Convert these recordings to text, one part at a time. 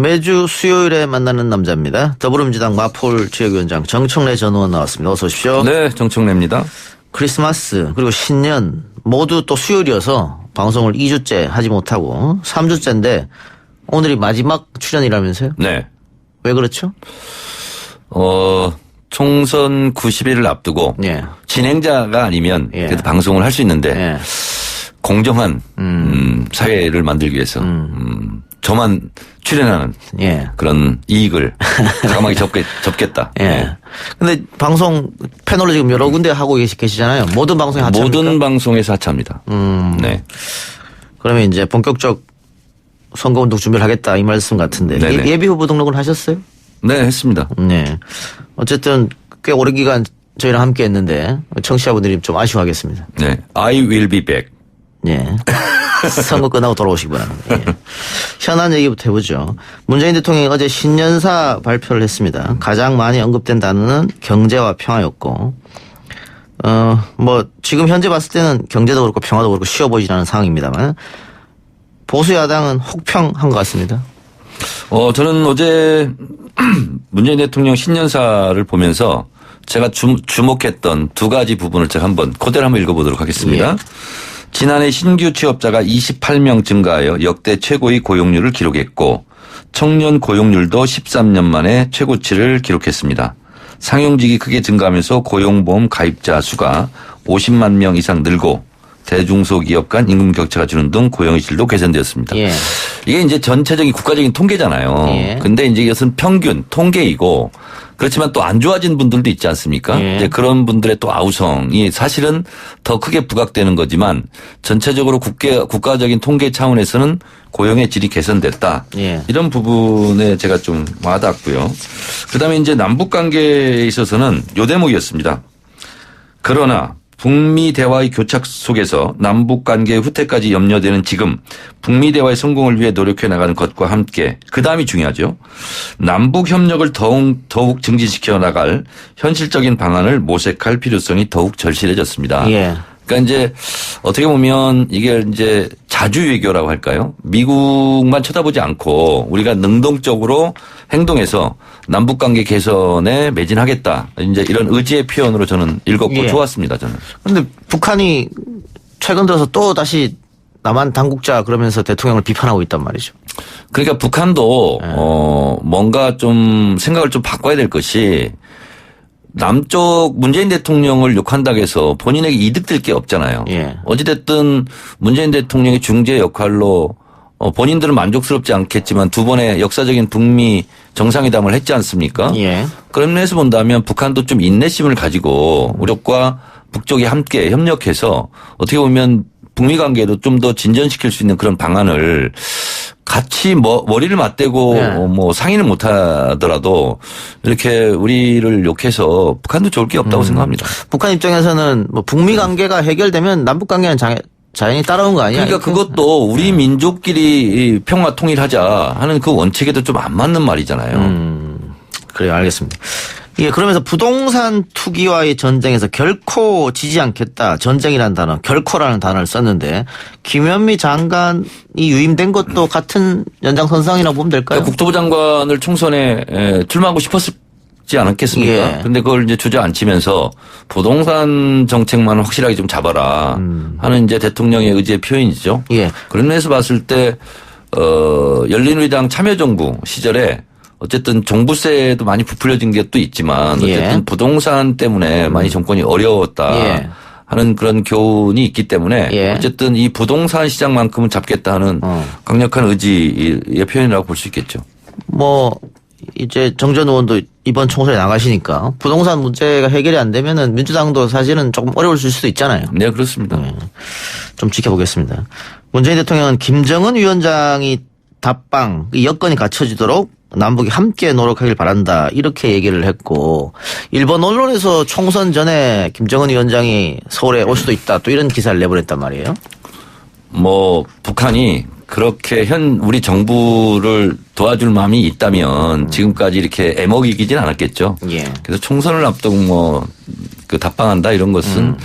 매주 수요일에 만나는 남자입니다. 더불어민주당 마포울 지역위원장 정청래 전 의원 나왔습니다. 어서 오십시오. 네, 정청래입니다. 크리스마스 그리고 신년 모두 또 수요일이어서 방송을 2주째 하지 못하고 3주째인데 오늘이 마지막 출연이라면서요? 네. 왜 그렇죠? 총선 90일을 앞두고 예. 진행자가 아니면 예. 그래도 방송을 할 수 있는데 예. 공정한 사회를 만들기 위해서 저만 출연하는 예. 그런 이익을 가감하게 접겠다. 예. 네. 근데 방송 패널을 지금 여러 군데 하고 계시잖아요. 모든 방송에 하차합니까? 모든 방송에서 하차합니다. 네. 그러면 이제 본격적 선거운동 준비를 하겠다 이 말씀 같은데 예비 후보 등록을 하셨어요? 네, 했습니다. 네. 어쨌든 꽤 오랜 기간 저희랑 함께 했는데 청취자분들이 좀 아쉬워하겠습니다. 네. I will be back. 예. 선거 끝나고 돌아오시기 바랍니다. 예. 현안 얘기부터 해보죠. 문재인 대통령이 어제 신년사 발표를 했습니다. 가장 많이 언급된 단어는 경제와 평화였고, 지금 현재 봤을 때는 경제도 그렇고 평화도 그렇고 쉬워 보이지 않는 상황입니다만, 보수 야당은 혹평한 것 같습니다. 저는 어제 문재인 대통령 신년사를 보면서 제가 주목했던 두 가지 부분을 제가 그대로 한번 읽어보도록 하겠습니다. 예. 지난해 신규 취업자가 28명 증가하여 역대 최고의 고용률을 기록했고 청년 고용률도 13년 만에 최고치를 기록했습니다. 상용직이 크게 증가하면서 고용보험 가입자 수가 50만 명 이상 늘고 대중소기업 간 임금 격차가 주는 등 고용의 질도 개선되었습니다. 예. 이게 이제 전체적인 국가적인 통계잖아요. 예. 근데 이제 이것은 평균 통계이고 그렇지만 또 안 좋아진 분들도 있지 않습니까? 예. 이제 그런 분들의 또 아우성이 사실은 더 크게 부각되는 거지만 전체적으로 국가적인 통계 차원에서는 고용의 질이 개선됐다. 예. 이런 부분에 제가 좀 와닿았고요. 그다음에 이제 남북 관계에 있어서는 요 대목이었습니다. 그러나 북미 대화의 교착 속에서 남북 관계의 후퇴까지 염려되는 지금 북미 대화의 성공을 위해 노력해 나가는 것과 함께 그다음이 중요하죠. 남북 협력을 더욱 증진시켜 나갈 현실적인 방안을 모색할 필요성이 더욱 절실해졌습니다. 예. 그러니까 이제 어떻게 보면 이게 이제 자주 외교라고 할까요? 미국만 쳐다보지 않고 우리가 능동적으로 행동해서 남북 관계 개선에 매진하겠다. 이제 이런 의지의 표현으로 저는 읽었고 예. 좋았습니다. 저는. 그런데 북한이 최근 들어서 또 다시 남한 당국자 그러면서 대통령을 비판하고 있단 말이죠. 그러니까 북한도 뭔가 좀 생각을 좀 바꿔야 될 것이 남쪽 문재인 대통령을 욕한다고 해서 본인에게 이득될 게 없잖아요. 예. 어찌됐든 문재인 대통령의 중재 역할로 본인들은 만족스럽지 않겠지만 두 번의 역사적인 북미 정상회담을 했지 않습니까? 예. 그런 면에서 본다면 북한도 좀 인내심을 가지고 우리과 북쪽이 함께 협력해서 어떻게 보면 북미 관계도 좀 더 진전시킬 수 있는 그런 방안을 같이 머리를 맞대고 네. 상의는 못 하더라도 이렇게 우리를 욕해서 북한도 좋을 게 없다고 생각합니다. 북한 입장에서는 북미 관계가 해결되면 남북 관계는 자연히 따라온 거 아니야? 그러니까 그것도 우리 민족끼리 평화 통일하자 하는 그 원칙에도 좀 안 맞는 말이잖아요. 그래요. 알겠습니다. 예, 그러면서 부동산 투기와의 전쟁에서 결코 지지 않겠다. 전쟁이라는 단어, 결코라는 단어를 썼는데 김현미 장관이 유임된 것도 같은 연장선상이라고 보면 될까요? 그러니까 국토부 장관을 총선에 출마하고 싶었지 않았겠습니까? 예. 그런데 그걸 이제 주저앉히면서 부동산 정책만 확실하게 좀 잡아라 하는 이제 대통령의 의지의 표현이죠. 예. 그런 면에서 봤을 때 열린우리당 참여정부 시절에 어쨌든 종부세도 많이 부풀려진 게 또 있지만 어쨌든 예. 부동산 때문에 많이 정권이 어려웠다 예. 하는 그런 교훈이 있기 때문에 예. 어쨌든 이 부동산 시장만큼은 잡겠다 하는 강력한 의지의 표현이라고 볼 수 있겠죠. 이제 정 전 의원도 이번 총선에 나가시니까 부동산 문제가 해결이 안 되면은 민주당도 사실은 조금 어려워질 수도 있잖아요. 네, 그렇습니다. 좀 지켜보겠습니다. 문재인 대통령은 김정은 위원장이 답방, 여건이 갖춰지도록 남북이 함께 노력하길 바란다 이렇게 얘기를 했고 일본 언론에서 총선 전에 김정은 위원장이 서울에 올 수도 있다 또 이런 기사를 내보냈단 말이에요. 북한이 그렇게 우리 정부를 도와줄 마음이 있다면 지금까지 이렇게 애먹이긴 않았겠죠. 예. 그래서 총선을 앞두고 답방한다 이런 것은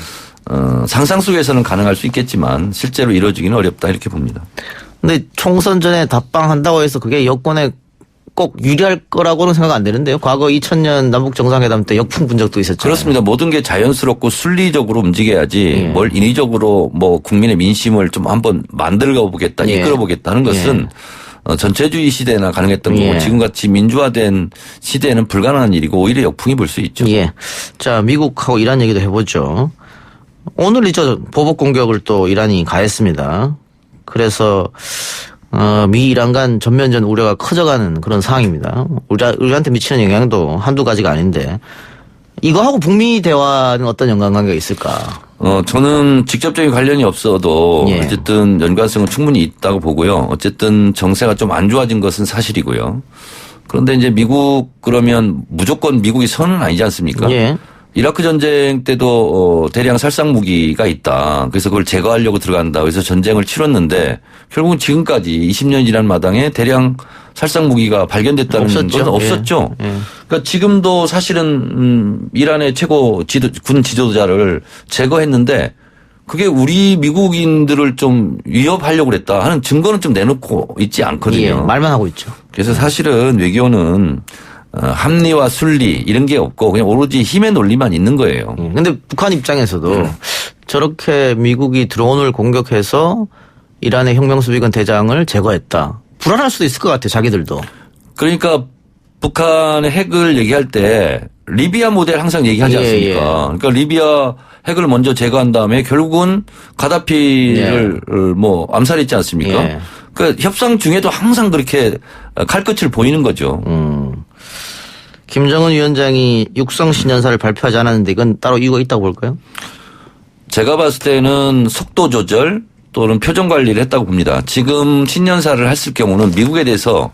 상상 속에서는 가능할 수 있겠지만 실제로 이루어지기는 어렵다 이렇게 봅니다. 근데 총선 전에 답방한다고 해서 그게 여권에 꼭 유리할 거라고는 생각 안 되는데요. 과거 2000년 남북 정상회담 때 역풍 분 적도 있었죠. 그렇습니다. 모든 게 자연스럽고 순리적으로 움직여야지 뭘 인위적으로 뭐 국민의 민심을 좀 한번 만들어 보겠다, 이끌어 보겠다는 것은 전체주의 시대나 가능했던 거고 지금같이 민주화된 시대에는 불가능한 일이고 오히려 역풍이 불 수 있죠. 예. 자, 미국하고 이란 얘기도 해보죠. 오늘 보복 공격을 또 이란이 가했습니다. 그래서 미 이란 간 전면전 우려가 커져가는 그런 상황입니다. 우리한테 미치는 영향도 한두 가지가 아닌데 이거하고 북미 대화는 어떤 연관관계가 있을까? 저는 직접적인 관련이 없어도 어쨌든 연관성은 충분히 있다고 보고요. 어쨌든 정세가 좀 안 좋아진 것은 사실이고요. 그런데 이제 미국 그러면 무조건 미국이 선은 아니지 않습니까? 예. 이라크 전쟁 때도 대량 살상 무기가 있다. 그래서 그걸 제거하려고 들어간다. 그래서 전쟁을 치렀는데 결국은 지금까지 20년 지난 마당에 대량 살상 무기가 발견됐다는 건 없었죠. 예. 그러니까 지금도 사실은 이란의 최고 군 지도자를 제거했는데 그게 우리 미국인들을 좀 위협하려고 그랬다 하는 증거는 좀 내놓고 있지 않거든요. 예. 말만 하고 있죠. 그래서 사실은 외교는 합리와 순리 이런 게 없고 그냥 오로지 힘의 논리만 있는 거예요. 그런데 북한 입장에서도 저렇게 미국이 드론을 공격해서 이란의 혁명수비군 대장을 제거했다. 불안할 수도 있을 것 같아요. 자기들도. 그러니까 북한의 핵을 얘기할 때 리비아 모델 항상 얘기하지 않습니까? 그러니까 리비아 핵을 먼저 제거한 다음에 결국은 가다피를 뭐 암살했지 않습니까? 그러니까 협상 중에도 항상 그렇게 칼끝을 보이는 거죠. 김정은 위원장이 육성 신년사를 발표하지 않았는데 이건 따로 이유가 있다고 볼까요? 제가 봤을 때는 속도 조절 또는 표정 관리를 했다고 봅니다. 지금 신년사를 했을 경우는 미국에 대해서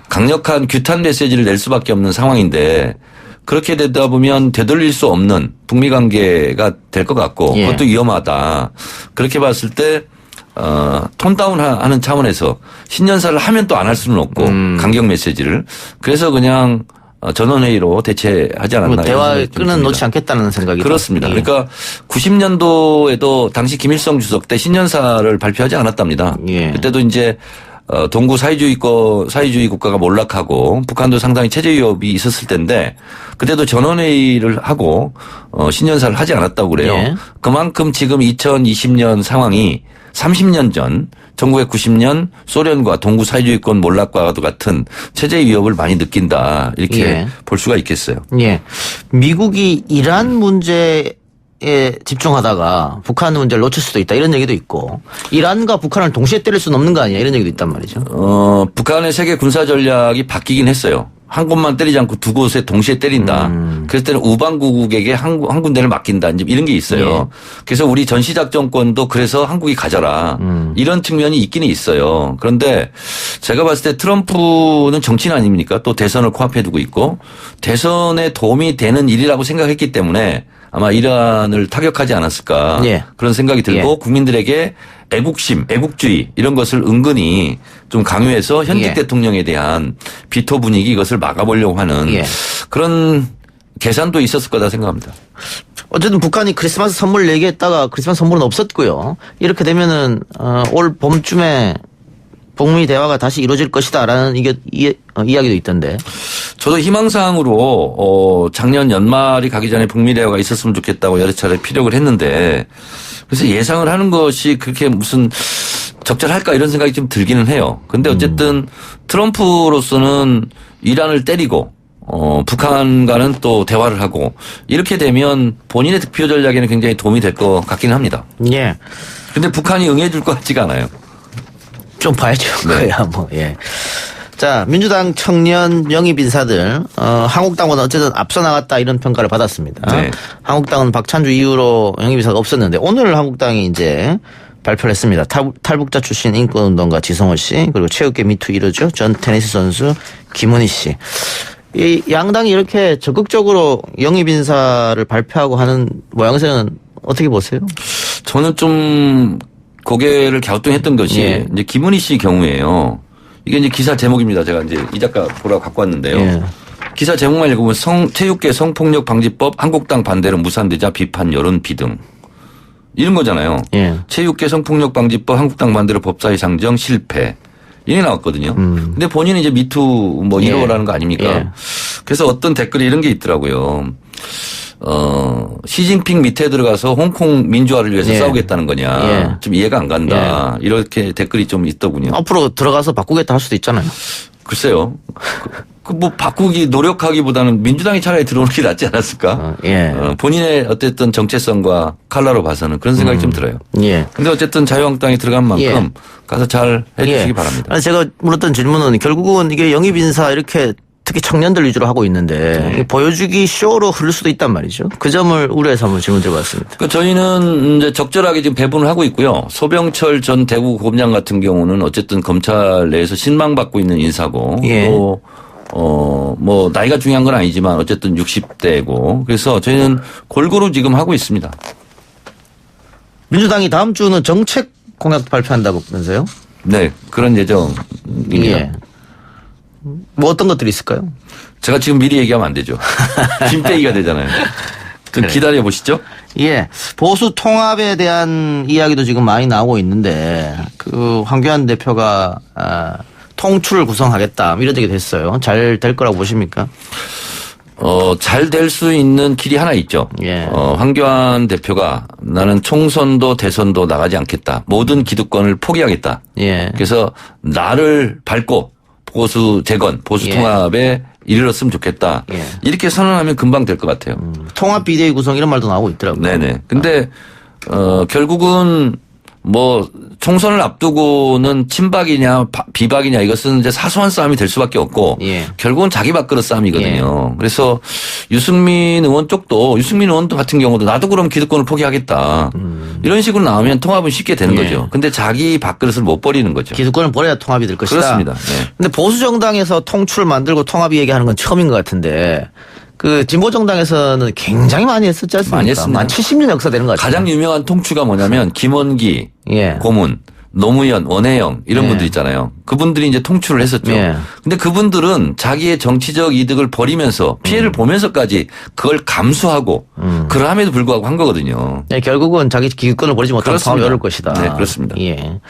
강력한 규탄 메시지를 낼 수밖에 없는 상황인데 그렇게 되다 보면 되돌릴 수 없는 북미 관계가 될 것 같고 그것도 위험하다. 그렇게 봤을 때 톤다운 하는 차원에서 신년사를 하면 또 안 할 수는 없고 강경 메시지를. 그래서 그냥 전원회의로 대체하지 않았나. 대화 끈은 놓지 않겠다는 생각이 그렇습니다. 그러니까 90년도에도 당시 김일성 주석 때 신년사를 발표하지 않았답니다. 그때도 이제 동구 사회주의 국가가 몰락하고 북한도 상당히 체제 위협이 있었을 텐데 그때도 전원회의를 하고 신년사를 하지 않았다고 그래요. 그만큼 지금 2020년 상황이 30년 전 1990년 소련과 동구 사회주의권 몰락과도 같은 체제 위협을 많이 느낀다. 이렇게 볼 수가 있겠어요. 미국이 이란 문제에 집중하다가 북한 문제를 놓칠 수도 있다. 이런 얘기도 있고 이란과 북한을 동시에 때릴 수는 없는 거 아니야. 이런 얘기도 있단 말이죠. 북한의 세계 군사 전략이 바뀌긴 했어요. 한 곳만 때리지 않고 두 곳에 동시에 때린다. 그랬을 때는 우방국에게 한 군데를 맡긴다. 이제 이런 게 있어요. 그래서 우리 전시작전권도 그래서 한국이 가져라. 이런 측면이 있기는 있어요. 그런데 제가 봤을 때 트럼프는 정치인 아닙니까? 또 대선을 코앞에 두고 있고 대선에 도움이 되는 일이라고 생각했기 때문에 아마 이란을 타격하지 않았을까 그런 생각이 들고 국민들에게 애국심, 애국주의 이런 것을 은근히 좀 강요해서 현직 대통령에 대한 비토 분위기 이것을 막아보려고 하는 그런 계산도 있었을 거다 생각합니다. 어쨌든 북한이 크리스마스 선물 얘기했다가 크리스마스 선물은 없었고요. 이렇게 되면은 올 봄쯤에 북미 대화가 다시 이루어질 것이다라는 이야기도 있던데. 저도 희망사항으로 작년 연말이 가기 전에 북미 대화가 있었으면 좋겠다고 여러 차례 피력을 했는데 그래서 예상을 하는 것이 그렇게 무슨 적절할까 이런 생각이 좀 들기는 해요. 근데 어쨌든 트럼프로서는 이란을 때리고 북한과는 또 대화를 하고 이렇게 되면 본인의 득표 전략에는 굉장히 도움이 될 것 같기는 합니다. 근데 북한이 응해줄 것 같지가 않아요. 좀 봐야죠. 그야 뭐. 자, 민주당 청년 영입 인사들 한국당보다 어쨌든 앞서 나갔다 이런 평가를 받았습니다. 한국당은 박찬주 이후로 영입 인사가 없었는데 오늘 한국당이 이제 발표를 했습니다. 탈북자 출신 인권운동가 지성호 씨 그리고 체육계 미투 1호죠. 전 테니스 선수 김은희 씨. 이 양당이 이렇게 적극적으로 영입 인사를 발표하고 하는 모양새는 어떻게 보세요? 저는 좀 고개를 갸우뚱했던 것이 이제 김은희 씨 경우에요. 이게 이제 기사 제목입니다. 제가 이제 이 작가 보라고 갖고 왔는데요. 기사 제목만 읽어보면 체육계 성폭력 방지법 한국당 반대로 무산되자 비판 여론 비등. 이런 거잖아요. 체육계 성폭력 방지법 한국당 반대로 법사위 상정 실패. 이게 나왔거든요. 근데 본인은 이제 미투 뭐 이러라는 거 아닙니까? 예. 그래서 어떤 댓글에 이런 게 있더라고요. 시진핑 밑에 들어가서 홍콩 민주화를 위해서 예. 싸우겠다는 거냐. 예. 좀 이해가 안 간다. 이렇게 댓글이 좀 있더군요. 앞으로 들어가서 바꾸겠다 할 수도 있잖아요. 글쎄요. 뭐 바꾸기 노력하기보다는 민주당이 차라리 들어오는 게 낫지 않았을까? 예. 본인의 어쨌든 정체성과 칼라로 봐서는 그런 생각이 좀 들어요. 예. 근데 어쨌든 자유한국당이 들어간 만큼 예. 가서 잘 해주시기 바랍니다. 아니, 제가 물었던 질문은 결국은 이게 영입 인사 이렇게 특히 청년들 위주로 하고 있는데 이게 보여주기 쇼로 흐를 수도 있단 말이죠. 그 점을 우려해서 한번 질문 드려봤습니다. 그러니까 저희는 이제 적절하게 지금 배분을 하고 있고요. 소병철 전 대구고검장 같은 경우는 어쨌든 검찰 내에서 신망받고 있는 인사고 예. 또 뭐 나이가 중요한 건 아니지만 어쨌든 60대고 그래서 저희는 골고루 지금 하고 있습니다. 민주당이 다음 주는 정책 공약 발표한다면서요? 네, 그런 예정입니다. 예. 뭐 어떤 것들이 있을까요? 제가 지금 미리 얘기하면 안 되죠. 김대기가 되잖아요. 좀 기다려 보시죠. 예. 보수 통합에 대한 이야기도 지금 많이 나오고 있는데 그 황교안 대표가 통출을 구성하겠다 이런 얘기 됐어요. 잘 될 거라고 보십니까? 잘 될 수 있는 길이 하나 있죠. 예. 황교안 대표가 나는 총선도 대선도 나가지 않겠다. 모든 기득권을 포기하겠다. 예. 그래서 나를 밟고 보수 재건, 보수 예. 통합에 이르렀으면 좋겠다. 예. 이렇게 선언하면 금방 될 것 같아요. 통합 비대위 구성 이런 말도 나오고 있더라고요. 네네. 근데 결국은 뭐 총선을 앞두고는 친박이냐 비박이냐 이것은 이제 사소한 싸움이 될 수밖에 없고 예. 결국은 자기 밥그릇 싸움이거든요. 그래서 유승민 의원 쪽도 유승민 의원 같은 경우도 나도 그럼 기득권을 포기하겠다. 이런 식으로 나오면 통합은 쉽게 되는 예. 거죠. 근데 자기 밥그릇을 못 버리는 거죠. 기득권을 버려야 통합이 될 것이다. 그렇습니다. 네. 근데 보수 정당에서 통출 만들고 통합 얘기하는 건 처음인 것 같은데 그 진보 정당에서는 굉장히 많이 했었지 않습니까? 많이 했습니다. 한 70년 역사 되는 것 같아요. 가장 유명한 통추가 뭐냐면 김원기 예. 고문, 노무현, 원혜영 이런 예. 분들 있잖아요. 그분들이 이제 통출을 했었죠. 예. 근데 그분들은 자기의 정치적 이득을 버리면서 피해를 보면서까지 그걸 감수하고 그럼에도 불구하고 한 거거든요. 네, 결국은 자기 기득권을 버리지 못하면 그렇습니다. 통합이 어려울 것이다. 네, 그렇습니다. 예.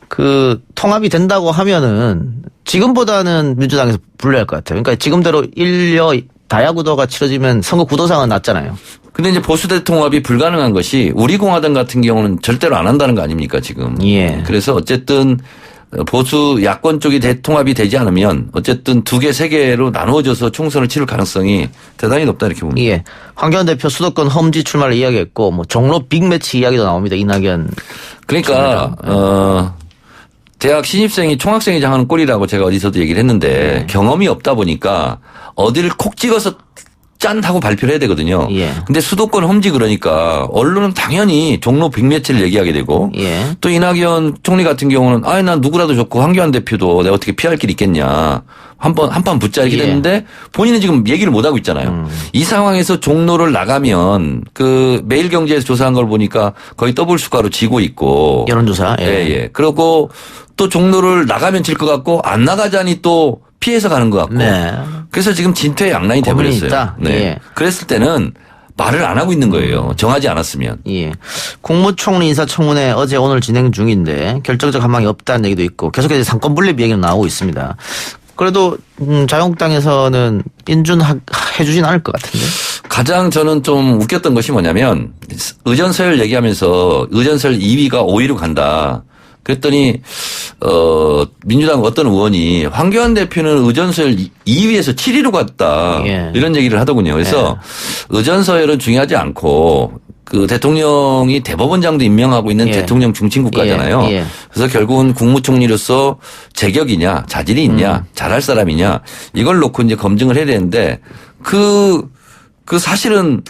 그 통합이 된다고 하면은 지금보다는 민주당에서 불리할 것 같아요. 그러니까 지금대로 일여 다야구도가 치러지면 선거 구도상은 낮잖아요. 근데 이제 보수 대통합이 불가능한 것이 우리 공화당 같은 경우는 절대로 안 한다는 거 아닙니까 지금. 예. 그래서 어쨌든 보수 야권 쪽이 대통합이 되지 않으면 어쨌든 두 개, 세 개로 나누어져서 총선을 치를 가능성이 대단히 높다 이렇게 봅니다. 예. 황교안 대표 수도권 험지 출마를 이야기했고 뭐 종로 빅매치 이야기도 나옵니다. 이낙연. 그러니까 대학 신입생이 총학생회장 하는 꼴이라고 제가 어디서도 얘기를 했는데 경험이 없다 보니까 어디를 콕 찍어서 짠 하고 발표를 해야 되거든요. 예. 근데 수도권 험지 그러니까 언론은 당연히 종로 빅매치를 얘기하게 되고 예. 또 이낙연 총리 같은 경우는 난 누구라도 좋고 황교안 대표도 내가 어떻게 피할 길 있겠냐. 한판 붙자 이렇게 예. 됐는데 본인은 지금 얘기를 못 하고 있잖아요. 이 상황에서 종로를 나가면 그 매일경제에서 조사한 걸 보니까 거의 더블 수가로 지고 있고. 여론조사. 예. 예. 그리고 또 종로를 나가면 질 것 같고 안 나가자니 또 피해서 가는 것 같고. 네. 그래서 지금 진퇴양난이 고민이 돼버렸어요. 있다? 네. 예. 그랬을 때는 말을 안 하고 있는 거예요. 정하지 않았으면. 예. 국무총리 인사청문회 어제 오늘 진행 중인데 결정적 한방이 없다는 얘기도 있고 계속해서 상권 분립 얘기는 나오고 있습니다. 그래도 자유한국당에서는 인준해주진 않을 것 같은데. 가장 저는 좀 웃겼던 것이 뭐냐면 의전서열 얘기하면서 의전서열 2위가 5위로 간다. 그랬더니 민주당 어떤 의원이 황교안 대표는 의전서열 2위에서 7위로 갔다. 예. 이런 얘기를 하더군요. 그래서 의전서열은 중요하지 않고 그 대통령이 대법원장도 임명하고 있는 예. 대통령 중심국가잖아요. 예. 예. 그래서 결국은 국무총리로서 제격이냐 자질이 있냐 잘할 사람이냐 이걸 놓고 이제 검증을 해야 되는데 그 사실은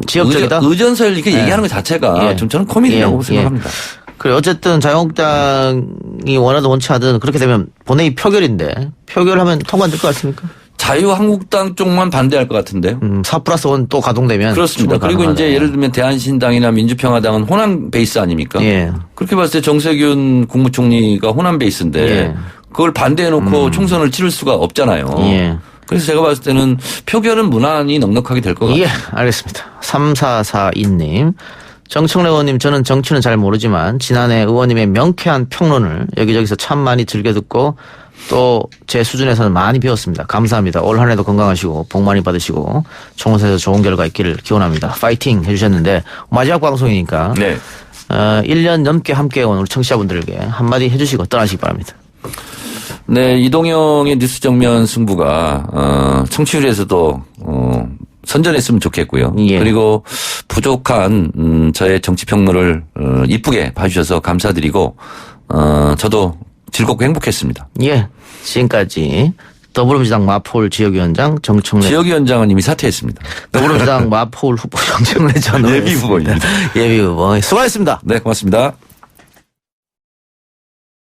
지역적이다? 의전서열 이렇게 얘기하는 것 자체가 예. 좀 저는 코미디라고 생각합니다. 그래 어쨌든 자유한국당이 원하든 원치 않든 그렇게 되면 본회의 표결인데 표결하면 통과될 것 같습니까? 자유한국당 쪽만 반대할 것 같은데요. 4+1 또 가동되면 그렇습니다. 충분히 그리고 이제 가능하다. 예를 들면 대한신당이나 민주평화당은 호남 베이스 아닙니까? 예. 그렇게 봤을 때 정세균 국무총리가 호남 베이스인데 예. 그걸 반대해놓고 총선을 치를 수가 없잖아요. 예. 그래서 제가 봤을 때는 표결은 무난히 넉넉하게 될 것 같아요. 예, 알겠습니다. 3442님. 정청래 의원님, 저는 정치는 잘 모르지만 지난해 의원님의 명쾌한 평론을 여기저기서 참 많이 즐겨 듣고 또 제 수준에서는 많이 배웠습니다. 감사합니다. 올 한 해도 건강하시고 복 많이 받으시고 총선에서 좋은 결과 있기를 기원합니다. 파이팅 해주셨는데 마지막 방송이니까 네. 1년 넘게 함께해온 우리 청취자분들에게 한마디 해주시고 떠나시기 바랍니다. 네, 이동영의 뉴스 정면 승부가 청취율에서도 선전했으면 좋겠고요. 예. 그리고 부족한 저의 정치 평론을 이쁘게 봐주셔서 감사드리고 저도 즐겁고 행복했습니다. 예, 지금까지 더불어민주당 마포울 지역위원장 정청래 지역위원장은 이미 사퇴했습니다. 더불어민주당 마포울 후보 정청래 전 예비 후보입니다. 예비 후보 수고하셨습니다. 네, 고맙습니다.